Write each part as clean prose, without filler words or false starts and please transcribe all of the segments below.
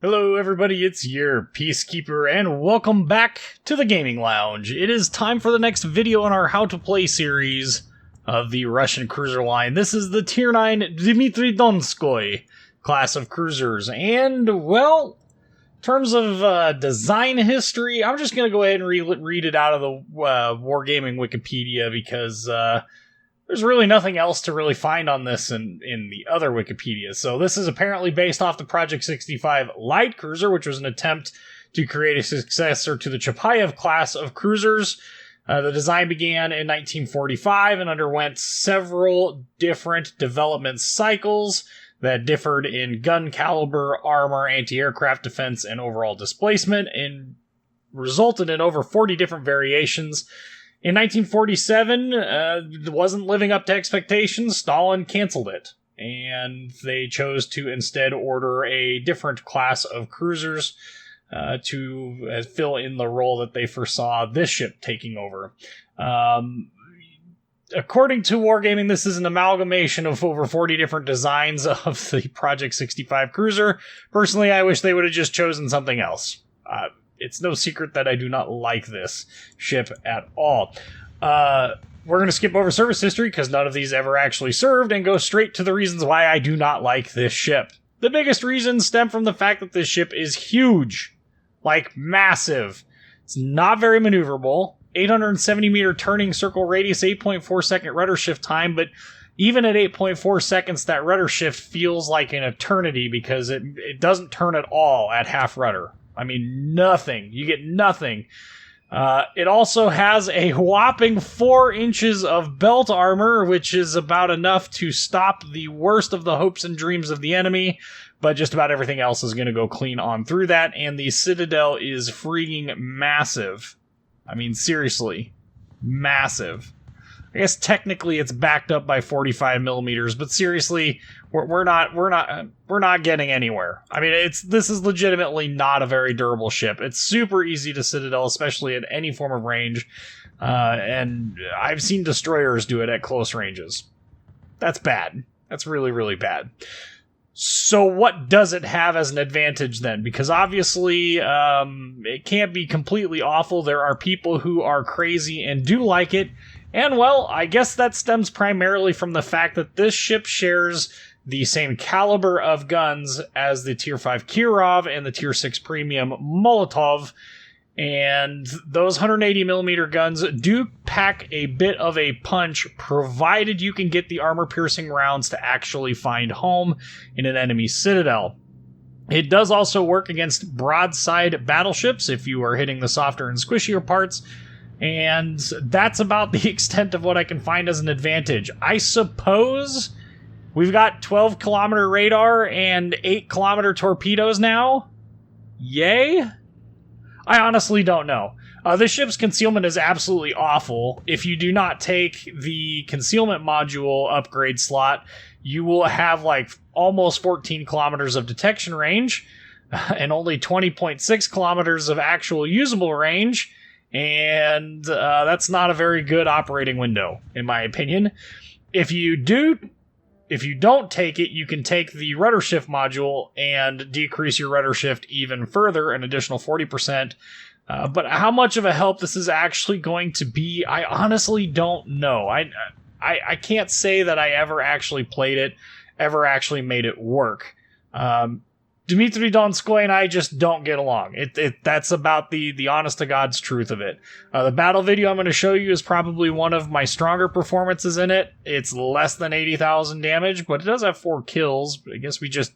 Hello everybody, it's your Peacekeeper, and welcome back to the Gaming Lounge. It is time for the next video in our How to Play series of the Russian cruiser line. This is the Tier 9 Dmitri Donskoi class of cruisers, and, well, in terms of design history, I'm just going to go ahead and read it out of the Wargaming Wikipedia because there's really nothing else to really find on this in the other Wikipedia. So this is apparently based off the Project 65 light cruiser, which was an attempt to create a successor to the Chapayev class of cruisers. The design began in 1945 and underwent several different development cycles that differed in gun caliber, armor, anti-aircraft defense, and overall displacement, and resulted in over 40 different variations. In 1947, it wasn't living up to expectations. Stalin canceled it, and they chose to instead order a different class of cruisers to fill in the role that they foresaw this ship taking over. According to Wargaming, this is an amalgamation of over 40 different designs of the Project 65 cruiser. Personally, I wish they would have just chosen something else. It's no secret that I do not like this ship at all. We're going to skip over service history because none of these ever actually served and go straight to the reasons why I do not like this ship. The biggest reasons stem from the fact that this ship is huge. Like, massive. It's not very maneuverable. 870 meter turning circle radius, 8.4 second rudder shift time, but even at 8.4 seconds, that rudder shift feels like an eternity because it doesn't turn at all at half rudder. I mean, nothing. You get nothing. It also has a whopping 4 inches of belt armor, which is about enough to stop the worst of the hopes and dreams of the enemy, but just about everything else is going to go clean on through that, and the Citadel is freaking massive. I mean, seriously. Massive. I guess technically it's backed up by 45 millimeters, but seriously, we're not getting anywhere. I mean, this is legitimately not a very durable ship. It's super easy to Citadel, especially at any form of range, and I've seen destroyers do it at close ranges. That's bad. That's really, really bad. So what does it have as an advantage then? Because obviously, it can't be completely awful. There are people who are crazy and do like it. And, well, I guess that stems primarily from the fact that this ship shares the same caliber of guns as the Tier 5 Kirov and the Tier 6 Premium Molotov, and those 180mm guns do pack a bit of a punch, provided you can get the armor-piercing rounds to actually find home in an enemy citadel. It does also work against broadside battleships if you are hitting the softer and squishier parts, and that's about the extent of what I can find as an advantage. I suppose we've got 12-kilometer radar and 8-kilometer torpedoes now? Yay? I honestly don't know. This ship's concealment is absolutely awful. If you do not take the concealment module upgrade slot, you will have like almost 14 kilometers of detection range and only 20.6 kilometers of actual usable range. And that's not a very good operating window, in my opinion. If you don't take it, you can take the rudder shift module and decrease your rudder shift even further, an additional 40%. But how much of a help this is actually going to be, I honestly don't know. I can't say that I ever actually played it, ever actually made it work. Dmitri Donskoi and I just don't get along. That's about the honest to God's truth of it. The battle video I'm going to show you is probably one of my stronger performances in it. It's less than 80,000 damage, but it does have 4 kills. I guess we just,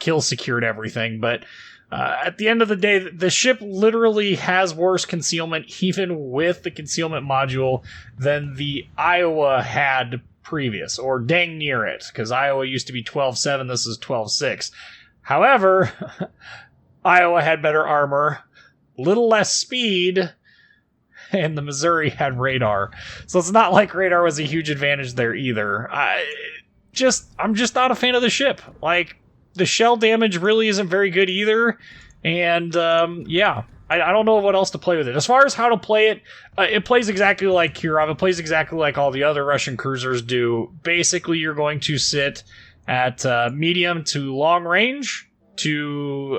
kill secured everything. But at the end of the day, the ship literally has worse concealment, even with the concealment module, than the Iowa had previous, or dang near it, because Iowa used to be 12.7, this is 12.6. However, Iowa had better armor, little less speed, and the Missouri had radar. So it's not like radar was a huge advantage there either. I'm just not a fan of the ship. Like, the shell damage really isn't very good either. And, yeah, I don't know what else to play with it. As far as how to play it, it plays exactly like Kirov. It plays exactly like all the other Russian cruisers do. Basically, you're going to sit at medium to long range, to,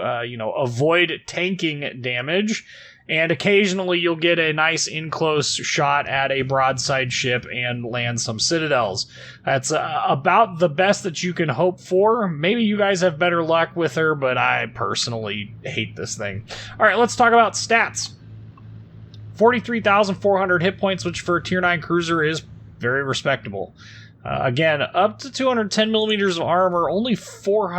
avoid tanking damage. And occasionally you'll get a nice in-close shot at a broadside ship and land some citadels. That's about the best that you can hope for. Maybe you guys have better luck with her, but I personally hate this thing. All right, let's talk about stats. 43,400 hit points, which for a Tier 9 cruiser is very respectable. Again, up to 210 millimeters of armor, only 4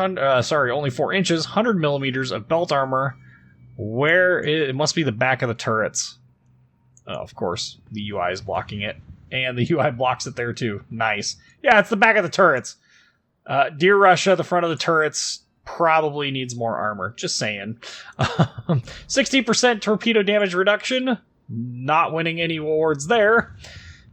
inches, 100 millimeters of belt armor. Where it must be the back of the turrets. Oh, of course, the UI is blocking it. And the UI blocks it there too. Nice. Yeah, it's the back of the turrets. Dear Russia, the front of the turrets probably needs more armor. Just saying. 60% torpedo damage reduction. Not winning any awards there.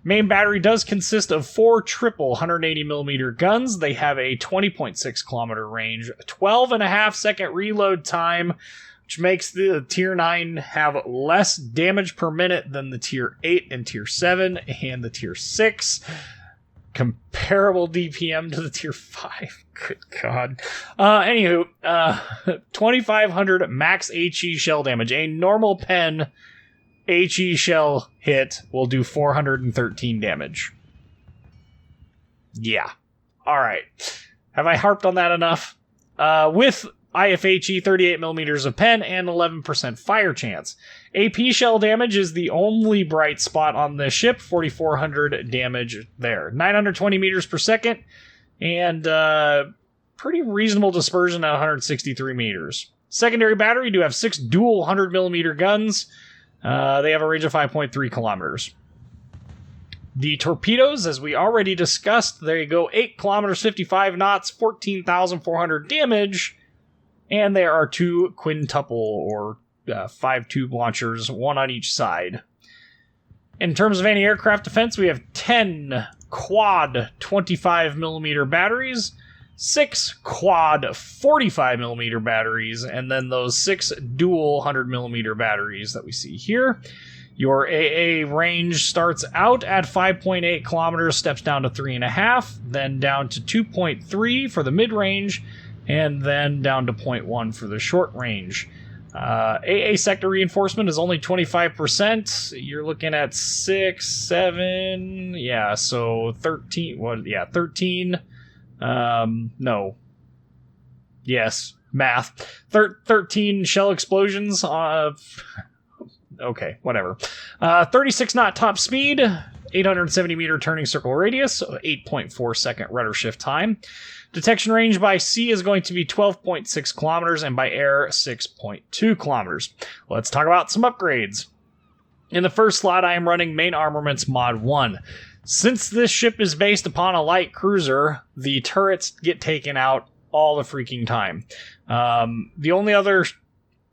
Main battery does consist of 4 triple 180mm guns. They have a 20.6 kilometer range, 12.5 second reload time, which makes the Tier 9 have less damage per minute than the Tier 8 and Tier 7 and the Tier 6. Comparable DPM to the Tier 5. Good God. Anywho, 2,500 max HE shell damage. A normal pen HE shell hit will do 413 damage. Yeah. Alright. Have I harped on that enough? With IFHE 38mm of pen and 11% fire chance. AP shell damage is the only bright spot on this ship, 4,400 damage there. 920 meters per second, and pretty reasonable dispersion at 163 meters. Secondary battery do have 6 dual 100mm guns. They have a range of 5.3 kilometers. The torpedoes, as we already discussed, there you go, 8 kilometers, 55 knots, 14,400 damage. And there are 2 quintuple or 5 tube launchers, 1 on each side. In terms of anti-aircraft defense, we have 10 quad 25mm batteries, 6 quad 45mm batteries, and then those 6 dual 100mm batteries that we see here. Your AA range starts out at 5.8 kilometers, steps down to 3.5, then down to 2.3 for the mid-range, and then down to 0.1 for the short range. AA sector reinforcement is only 25%. You're looking at 6, 7, yeah, so 13. What? Yeah, 13. No. Yes, math. 13 shell explosions. Okay, whatever. 36 knot top speed, 870 meter turning circle radius, 8.4 second rudder shift time. Detection range by sea is going to be 12.6 kilometers and by air 6.2 kilometers. Let's talk about some upgrades. In the first slot, I am running Main Armaments Mod 1. Since this ship is based upon a light cruiser, the turrets get taken out all the freaking time. The only other...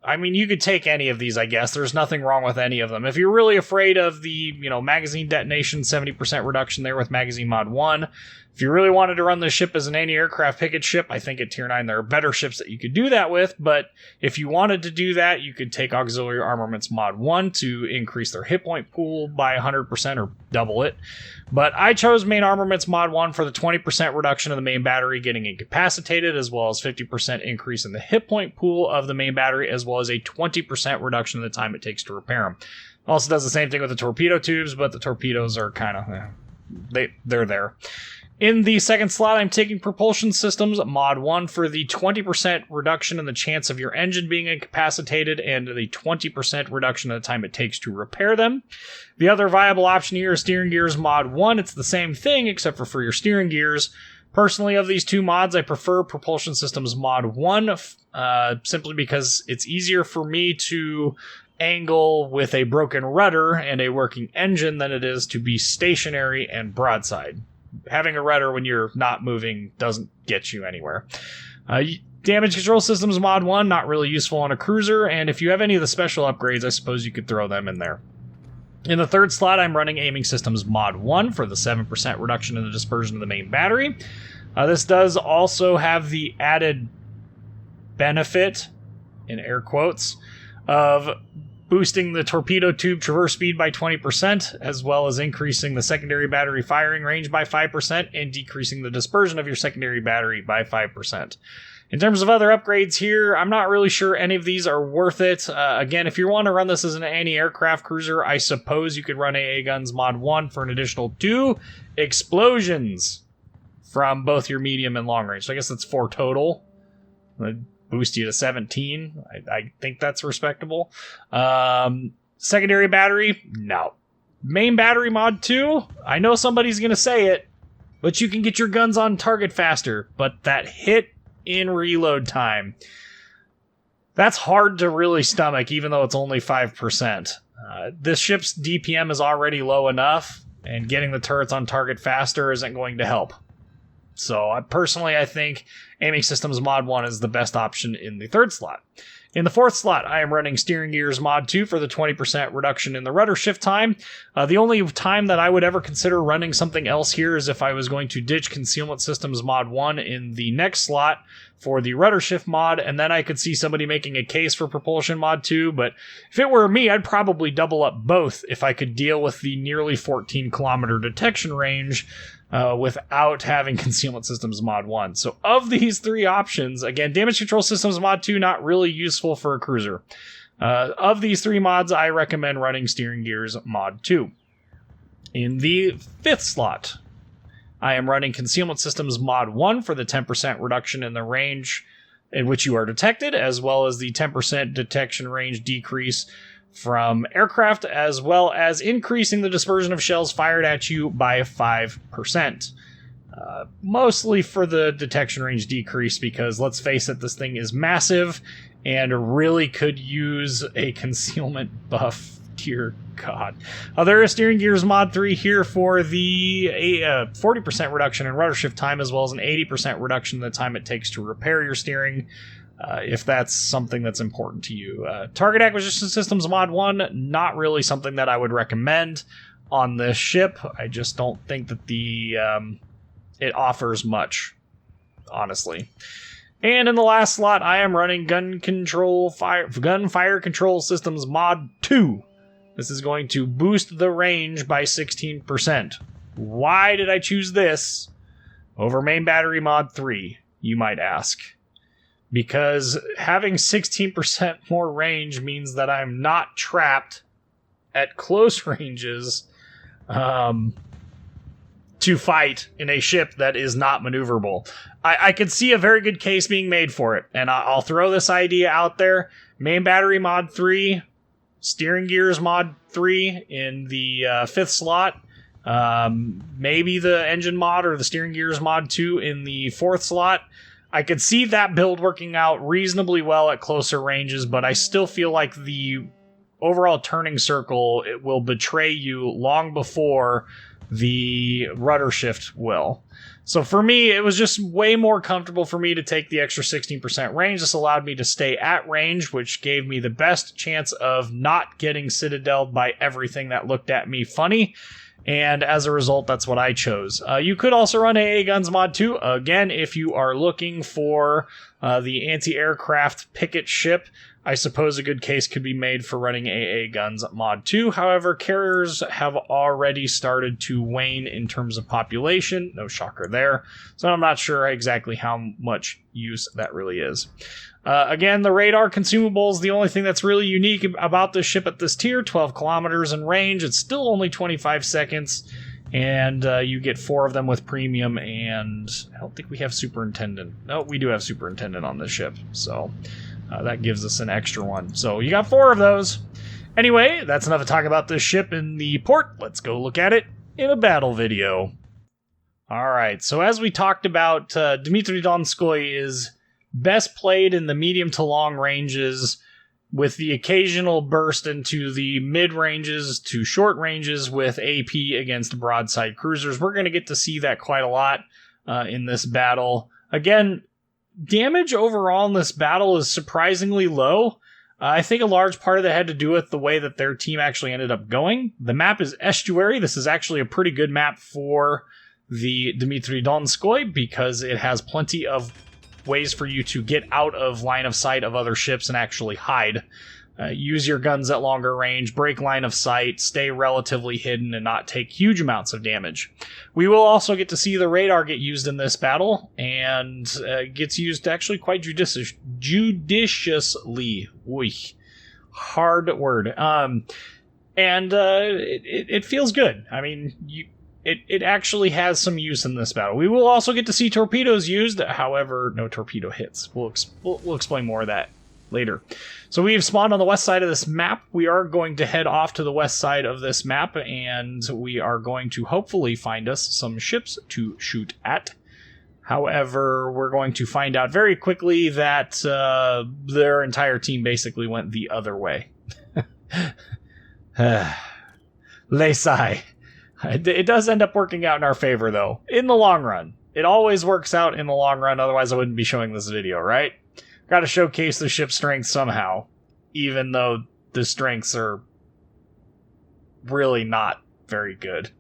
I mean, you could take any of these, I guess. There's nothing wrong with any of them. If you're really afraid of the, magazine detonation, 70% reduction there with Magazine Mod 1. If you really wanted to run this ship as an anti-aircraft picket ship, I think at Tier 9 there are better ships that you could do that with. But if you wanted to do that, you could take Auxiliary Armaments Mod 1 to increase their hit point pool by 100% or double it. But I chose Main Armaments Mod 1 for the 20% reduction of the main battery getting incapacitated, as well as 50% increase in the hit point pool of the main battery, as well as a 20% reduction in the time it takes to repair them. Also does the same thing with the torpedo tubes, but the torpedoes are kind of... they're there. In the second slot, I'm taking Propulsion Systems Mod 1 for the 20% reduction in the chance of your engine being incapacitated and the 20% reduction in the time it takes to repair them. The other viable option here is Steering Gears Mod 1. It's the same thing, except for your steering gears. Personally, of these two mods, I prefer Propulsion Systems Mod 1, simply because it's easier for me to angle with a broken rudder and a working engine than it is to be stationary and broadside. Having a rudder when you're not moving doesn't get you anywhere. Damage Control Systems Mod 1, not really useful on a cruiser, and if you have any of the special upgrades, I suppose you could throw them in there. In the third slot, I'm running Aiming Systems Mod 1 for the 7% reduction in the dispersion of the main battery. This does also have the added benefit, in air quotes, of boosting the torpedo tube traverse speed by 20%, as well as increasing the secondary battery firing range by 5% and decreasing the dispersion of your secondary battery by 5%. In terms of other upgrades here, I'm not really sure any of these are worth it. Again, if you want to run this as an anti-aircraft cruiser, I suppose you could run AA Guns Mod 1 for an additional 2 explosions from both your medium and long range. So I guess that's 4 total. That'd boost you to 17. I think that's respectable. Secondary battery? No. Main battery mod 2? I know somebody's going to say it, but you can get your guns on target faster. But that hit in reload time, that's hard to really stomach, even though it's only 5%. This ship's DPM is already low enough, and getting the turrets on target faster isn't going to help. So I think Aiming Systems Mod 1 is the best option in the 3rd slot. In the 4th slot, I am running Steering Gears Mod 2 for the 20% reduction in the rudder shift time. The only time that I would ever consider running something else here is if I was going to ditch Concealment Systems Mod 1 in the next slot for the rudder shift mod, and then I could see somebody making a case for Propulsion Mod 2, but if it were me, I'd probably double up both if I could deal with the nearly 14-kilometer detection range without having Concealment Systems Mod 1. So of these 3 options, again, Damage Control Systems Mod 2, not really useful for a cruiser. Of these 3 mods, I recommend running Steering Gears Mod 2. In the 5th slot, I am running Concealment Systems Mod 1 for the 10% reduction in the range in which you are detected, as well as the 10% detection range decrease from aircraft, as well as increasing the dispersion of shells fired at you by 5%. Mostly for the detection range decrease, because let's face it, this thing is massive and really could use a concealment buff. Dear God. There is Steering Gears Mod 3 here for the 40% reduction in rudder shift time, as well as an 80% reduction in the time it takes to repair your steering, if that's something that's important to you. Target Acquisition Systems Mod 1, not really something that I would recommend on this ship. I just don't think that it offers much, honestly. And in the last slot, I am running Gunfire Control Systems Mod 2. This is going to boost the range by 16%. Why did I choose this over Main Battery Mod 3, you might ask? Because having 16% more range means that I'm not trapped at close ranges to fight in a ship that is not maneuverable. I could see a very good case being made for it, and I'll throw this idea out there. Main Battery Mod 3, Steering Gears Mod 3 in the 5th slot, maybe the Engine Mod or the Steering Gears Mod 2 in the 4th slot. I could see that build working out reasonably well at closer ranges, but I still feel like the overall turning circle, it will betray you long before the rudder shift will. So for me, it was just way more comfortable for me to take the extra 16% range. This allowed me to stay at range, which gave me the best chance of not getting citadeled by everything that looked at me funny. And as a result, that's what I chose. You could also run AA Guns Mod 2. Again, if you are looking for the anti-aircraft picket ship, I suppose a good case could be made for running AA Guns Mod 2. However, carriers have already started to wane in terms of population. No shocker there. So I'm not sure exactly how much use that really is. Again, the radar consumables, the only thing that's really unique about this ship at this tier, 12 kilometers in range. It's still only 25 seconds, and you get 4 of them with premium, and I don't think we have superintendent. No, we do have superintendent on this ship, so that gives us an extra one. So you got 4 of those. Anyway, that's enough to talk about this ship in the port. Let's go look at it in a battle video. Alright, so as we talked about, Dmitri Donskoi is best played in the medium to long ranges, with the occasional burst into the mid ranges to short ranges with AP against broadside cruisers. We're going to get to see that quite a lot in this battle. Again, damage overall in this battle is surprisingly low. I think a large part of that had to do with the way that their team actually ended up going. The map is Estuary. This is actually a pretty good map for the Dmitri Donskoi because it has plenty of ways for you to get out of line of sight of other ships and actually hide. use your guns at longer range, break line of sight, stay relatively hidden, and not take huge amounts of damage. We will also get to see the radar get used in this battle, and gets used actually quite judiciously. Oy, hard word. It feels good. I mean, it actually has some use in this battle. We will also get to see torpedoes used, however, no torpedo hits. We'll explain more of that later. So we've spawned on the west side of this map. We are going to head off to the west side of this map, and we are going to hopefully find us some ships to shoot at. However, we're going to find out very quickly that their entire team basically went the other way. Lesai. It does end up working out in our favor, though, in the long run. It always works out in the long run, otherwise I wouldn't be showing this video, right? Got to showcase the ship's strength somehow, even though the strengths are really not very good.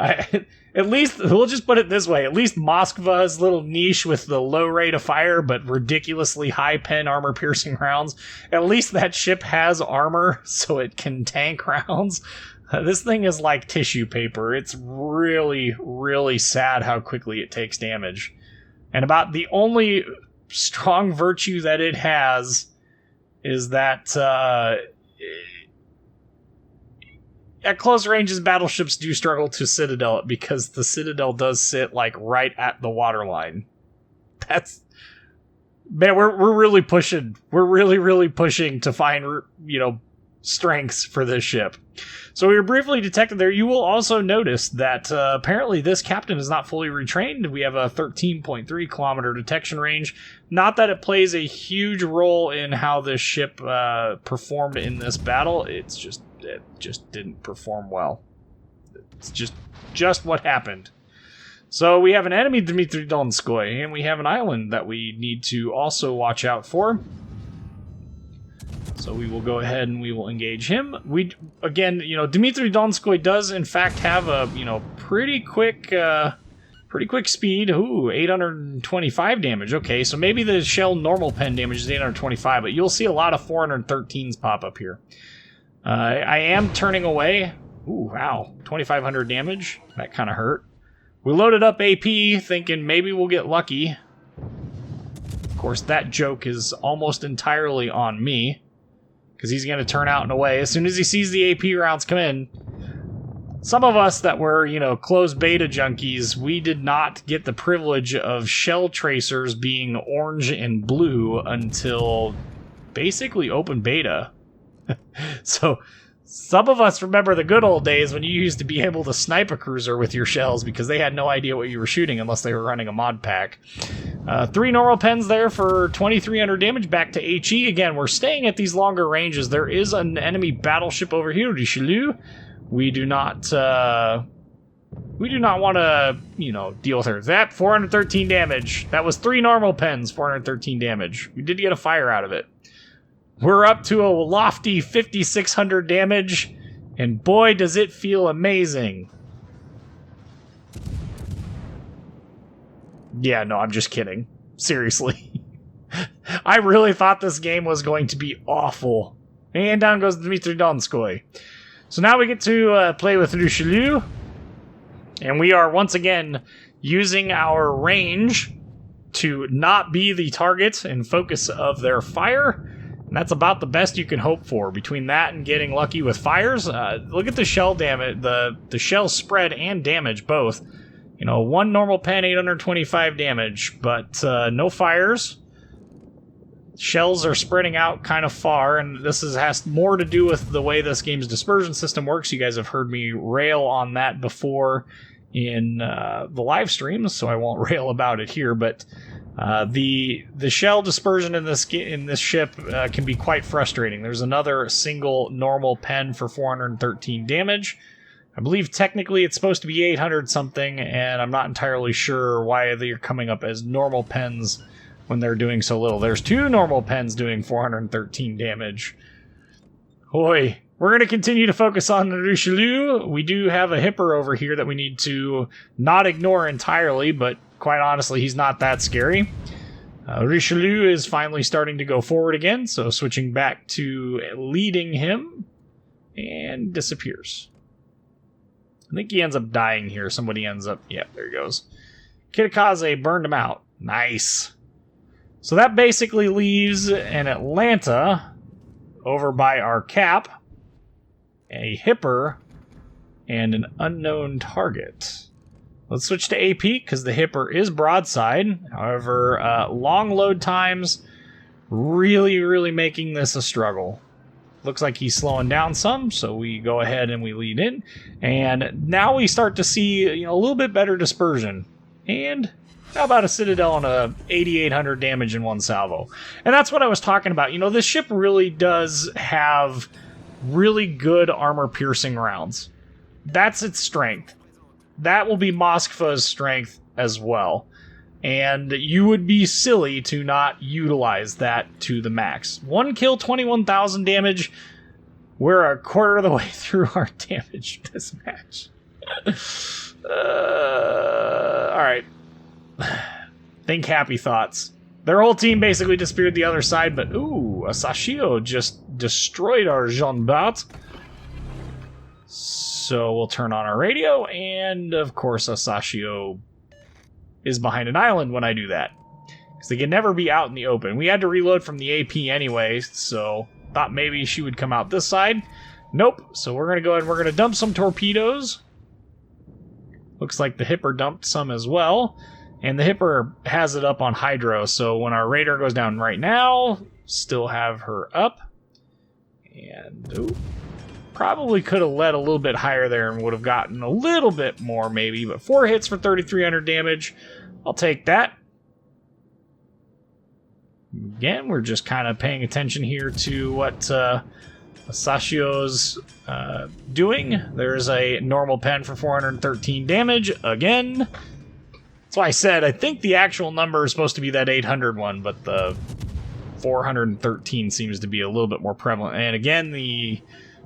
At least, we'll just put it this way, at least Moskva's little niche with the low rate of fire but ridiculously high pen armor-piercing rounds, at least that ship has armor so it can tank rounds. This thing is like tissue paper. It's really, really sad how quickly it takes damage. And about the only strong virtue that it has is that at close ranges, battleships do struggle to citadel it because the citadel does sit like right at the waterline. That's, man, we're really pushing. We're really pushing to find, strengths for this ship. So we were briefly detected there. You will also notice that apparently this captain is not fully retrained. We have a 13.3 kilometer detection range. Not that it plays a huge role in how this ship performed in this battle. It just didn't perform well. It's just what happened. So we have an enemy, Dmitri Donskoi, and we have an island that we need to also watch out for. So we will go ahead and we will engage him. Dmitri Donskoi does in fact have a, pretty quick speed. Ooh, 825 damage. Okay, so maybe the shell normal pen damage is 825, but you'll see a lot of 413s pop up here. I am turning away. Ooh, wow, 2500 damage. That kind of hurt. We loaded up AP thinking maybe we'll get lucky. Of course, that joke is almost entirely on me, because he's going to turn out and away as soon as he sees the AP rounds come in. Some of us that were, closed beta junkies, we did not get the privilege of shell tracers being orange and blue until basically open beta. So some of us remember the good old days when you used to be able to snipe a cruiser with your shells because they had no idea what you were shooting unless they were running a mod pack. 3 normal pens there for 2300 damage back to HE. Again, we're staying at these longer ranges. There is an enemy battleship over here, Richelieu. We do not want to, deal with her. That 413 damage. That was 3 normal pens, 413 damage. We did get a fire out of it. We're up to a lofty 5600 damage, and boy, does it feel amazing. Yeah, no, I'm just kidding. Seriously. I really thought this game was going to be awful. And down goes Dmitri Donskoi. So now we get to play with Richelieu, and we are once again using our range to not be the target and focus of their fire. And that's about the best you can hope for. Between that and getting lucky with fires, look at the shell damage, the shell spread and damage both. 1 normal pen, 825 damage, but no fires. Shells are spreading out kind of far, and this has more to do with the way this game's dispersion system works. You guys have heard me rail on that before in the live streams, so I won't rail about it here, but the shell dispersion in this ship can be quite frustrating. There's another single normal pen for 413 damage. I believe technically it's supposed to be 800 something, and I'm not entirely sure why they're coming up as normal pens when they're doing so little. There's 2 normal pens doing 413 damage. Hoy. We're going to continue to focus on the Richelieu. We do have a hipper over here that we need to not ignore entirely, but quite honestly, he's not that scary. Richelieu is finally starting to go forward again, so switching back to leading him, and disappears. I think he ends up dying here. Somebody ends up... Yeah, there he goes. Kitakaze burned him out. Nice. So that basically leaves an Atlanta over by our cap, a Hipper, and an unknown target. Let's switch to AP, because the Hipper is broadside. However, long load times really making this a struggle. Looks like he's slowing down some, so we go ahead and we lead in. And now we start to see, a little bit better dispersion. And how about a Citadel and a 8,800 damage in one salvo? And that's what I was talking about. This ship really does have really good armor-piercing rounds. That's its strength. That will be Moskva's strength as well. And you would be silly to not utilize that to the max. 1 kill, 21,000 damage. We're a quarter of the way through our damage this match. Alright. Think happy thoughts. Their whole team basically disappeared the other side, but ooh, a Sashio just destroyed our Jean Bart. So we'll turn on our radio, and of course a Sashio is behind an island when I do that. Because they can never be out in the open. We had to reload from the AP anyway, so thought maybe she would come out this side. Nope, so we're going to go ahead and we're going to dump some torpedoes. Looks like the Hipper dumped some as well. And the Hipper has it up on Hydro, so when our radar goes down right now, still have her up. And ooh, probably could have led a little bit higher there and would have gotten a little bit more maybe, but 4 hits for 3,300 damage. I'll take that. Again, we're just kind of paying attention here to what Sashio's doing. There's a normal pen for 413 damage again. That's why I said I think the actual number is supposed to be that 800 one, but the 413 seems to be a little bit more prevalent. And again, the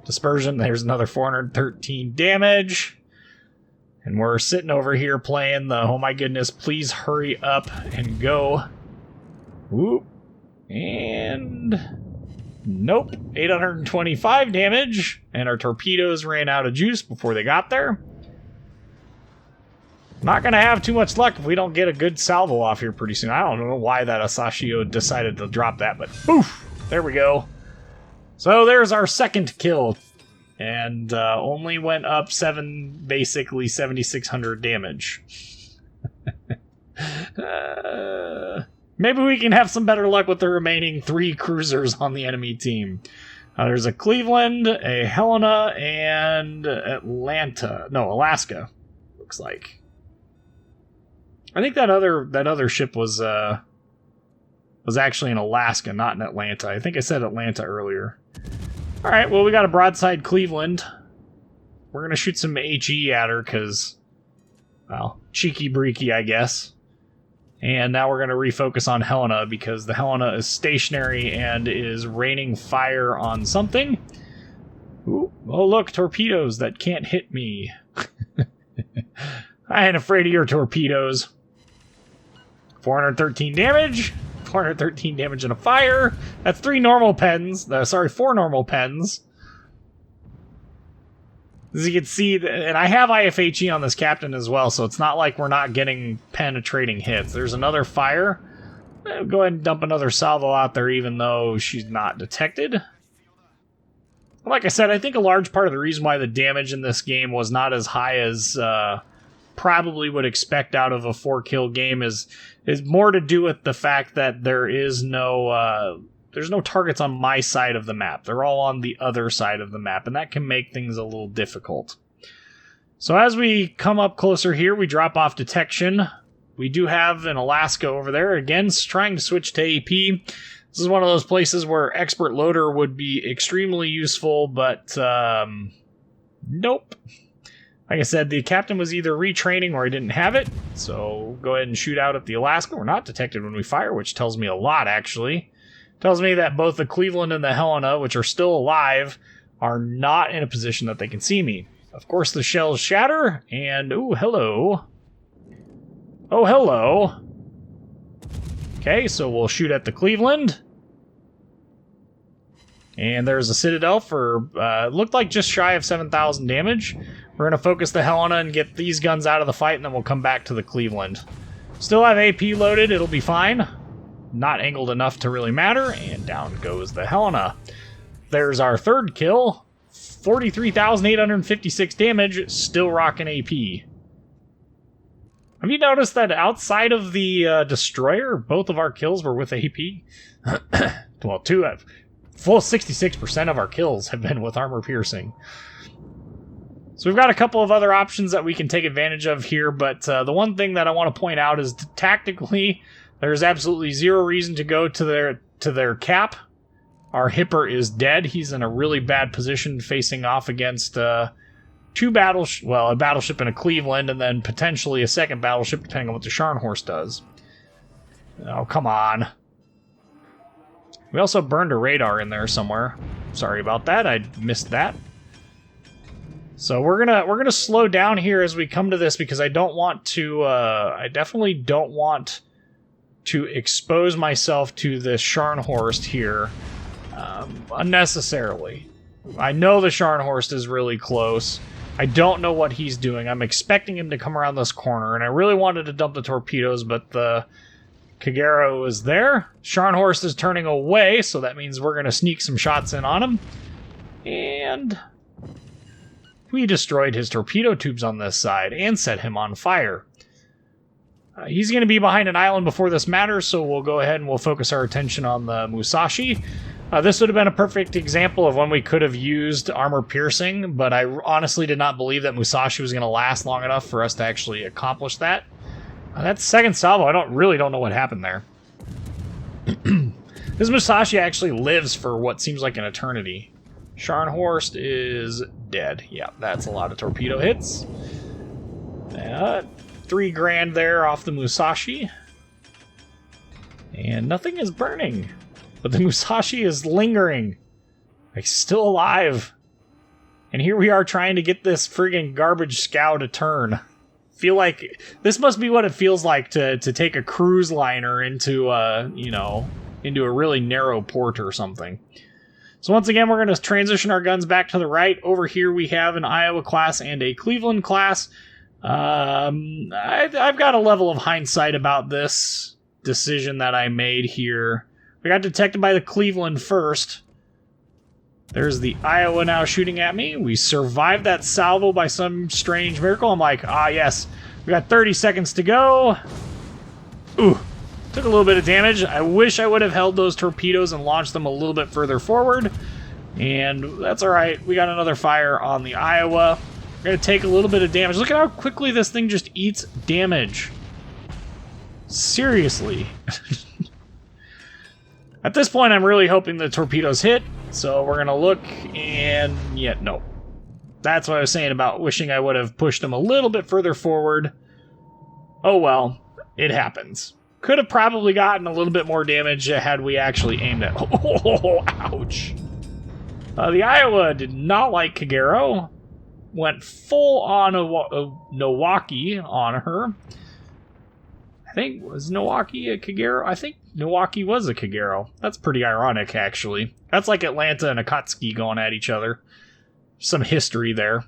dispersion, there's another 413 damage. And we're sitting over here playing the, oh my goodness, please hurry up and go. Whoop. And nope, 825 damage. And our torpedoes ran out of juice before they got there. Not going to have too much luck if we don't get a good salvo off here pretty soon. I don't know why that Asashio decided to drop that, but poof, there we go. So there's our second kill. And only went up basically 7,600 damage. Maybe we can have some better luck with the remaining 3 cruisers on the enemy team. There's a Cleveland, a Helena, and Alaska, looks like. I think that other ship was actually in Alaska, not in Atlanta. I think I said Atlanta earlier. Alright, well, we got a broadside Cleveland. We're going to shoot some HE at her because, well, cheeky-breeky, I guess. And now we're going to refocus on Helena because the Helena is stationary and is raining fire on something. Ooh, oh, look, torpedoes that can't hit me. I ain't afraid of your torpedoes. 413 damage. 413 damage in a fire. That's 4 normal pens. As you can see, and I have IFHE on this captain as well, so it's not like we're not getting penetrating hits. There's another fire. Go ahead and dump another salvo out there, even though she's not detected. Like I said, I think a large part of the reason why the damage in this game was not as high as probably would expect out of a 4-kill game is more to do with the fact that there's no targets on my side of the map. They're all on the other side of the map, and that can make things a little difficult. So as we come up closer here, we drop off detection. We do have an Alaska over there, again, trying to switch to AP. This is one of those places where expert loader would be extremely useful, but nope. Like I said, the captain was either retraining or he didn't have it, so go ahead and shoot out at the Alaska. We're not detected when we fire, which tells me a lot, actually. Tells me that both the Cleveland and the Helena, which are still alive, are not in a position that they can see me. Of course, the shells shatter, and ooh, hello. Oh, hello. Okay, so we'll shoot at the Cleveland. And there's a Citadel for, looked like just shy of 7,000 damage. We're going to focus the Helena and get these guns out of the fight, and then we'll come back to the Cleveland. Still have AP loaded, it'll be fine. Not angled enough to really matter, and down goes the Helena. There's our third kill. 43,856 damage, still rocking AP. Have you noticed that outside of the destroyer, both of our kills were with AP? Well, full 66% of our kills have been with armor piercing. So we've got a couple of other options that we can take advantage of here, but the one thing that I want to point out is tactically, there's absolutely zero reason to go to their cap. Our Hipper is dead. He's in a really bad position facing off against a battleship and a Cleveland, and then potentially a second battleship, depending on what the Scharnhorst does. Oh, come on. We also burned a radar in there somewhere. Sorry about that. I missed that. So we're gonna slow down here as we come to this, because I don't want to. I definitely don't want to expose myself to the Scharnhorst here unnecessarily. I know the Scharnhorst is really close. I don't know what he's doing. I'm expecting him to come around this corner, and I really wanted to dump the torpedoes, but the Kagero is there. Scharnhorst is turning away, so that means we're going to sneak some shots in on him. And we destroyed his torpedo tubes on this side and set him on fire. He's going to be behind an island before this matters, so we'll go ahead and we'll focus our attention on the Musashi. This would have been a perfect example of when we could have used armor piercing, but I honestly did not believe that Musashi was going to last long enough for us to actually accomplish that. That second salvo, I really don't know what happened there. This Musashi actually lives for what seems like an eternity. Scharnhorst is dead. Yeah, that's a lot of torpedo hits. 3 grand there off the Musashi. And nothing is burning. But the Musashi is lingering. Like, still alive. And here we are trying to get this friggin' garbage scow to turn. Feel like this must be what it feels like to take a cruise liner into into a really narrow port or something. So once again, we're going to transition our guns back to the right. Over here we have an Iowa class and a Cleveland class. I've got a level of hindsight about this decision that I made here. We got detected by the Cleveland first. There's the Iowa now shooting at me. We survived that salvo by some strange miracle. I'm like, yes. We got 30 seconds to go. Ooh, took a little bit of damage. I wish I would have held those torpedoes and launched them a little bit further forward. And that's all right. We got another fire on the Iowa. We're going to take a little bit of damage. Look at how quickly this thing just eats damage. Seriously. At this point, I'm really hoping the torpedoes hit. So we're going to look, and yet, no. That's what I was saying about wishing I would have pushed them a little bit further forward. Oh well, it happens. Could have probably gotten a little bit more damage had we actually aimed at... Oh, ouch. The Iowa did not like Kagero. Went full on a Nowaki on her. I think, was Nowaki a Kagero? I think Nowaki was a Kagero. That's pretty ironic, actually. That's like Atlanta and Akatsuki going at each other. Some history there.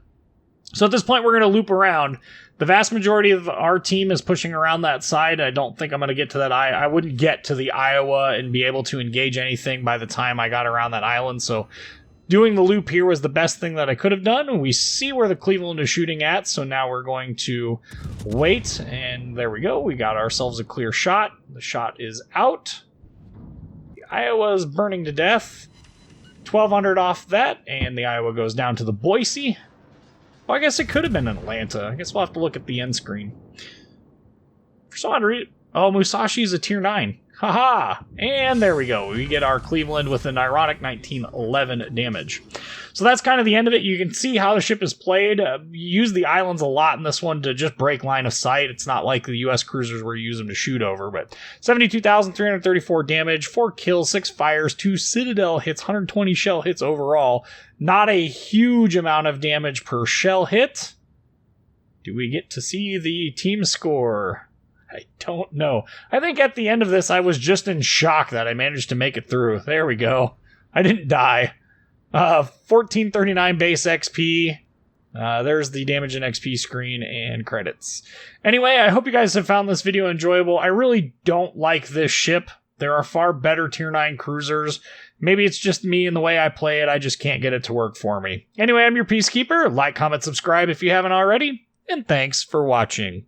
So at this point, we're going to loop around. The vast majority of our team is pushing around that side. I don't think I'm going to get to that. I wouldn't get to the Iowa and be able to engage anything by the time I got around that island. So doing the loop here was the best thing that I could have done. We see where the Cleveland is shooting at, so now we're going to wait, and there we go. We got ourselves a clear shot. The shot is out. The Iowa is burning to death. 1,200 off that, and the Iowa goes down to the Boise. Well, I guess it could have been in Atlanta. I guess we'll have to look at the end screen. For some odd reason... Oh, Musashi's a tier 9. Haha! And there we go. We get our Cleveland with an ironic 1911 damage. So that's kind of the end of it. You can see how the ship is played. You use the islands a lot in this one to just break line of sight. It's not like the U.S. cruisers where you use them to shoot over. But 72,334 damage, 4 kills, 6 fires, 2 Citadel hits, 120 shell hits overall. Not a huge amount of damage per shell hit. Do we get to see the team score? I don't know. I think at the end of this, I was just in shock that I managed to make it through. There we go. I didn't die. 1439 base XP. There's the damage and XP screen and credits. Anyway, I hope you guys have found this video enjoyable. I really don't like this ship. There are far better Tier 9 cruisers. Maybe it's just me and the way I play it. I just can't get it to work for me. Anyway, I'm your Peacekeeper. Like, comment, subscribe if you haven't already. And thanks for watching.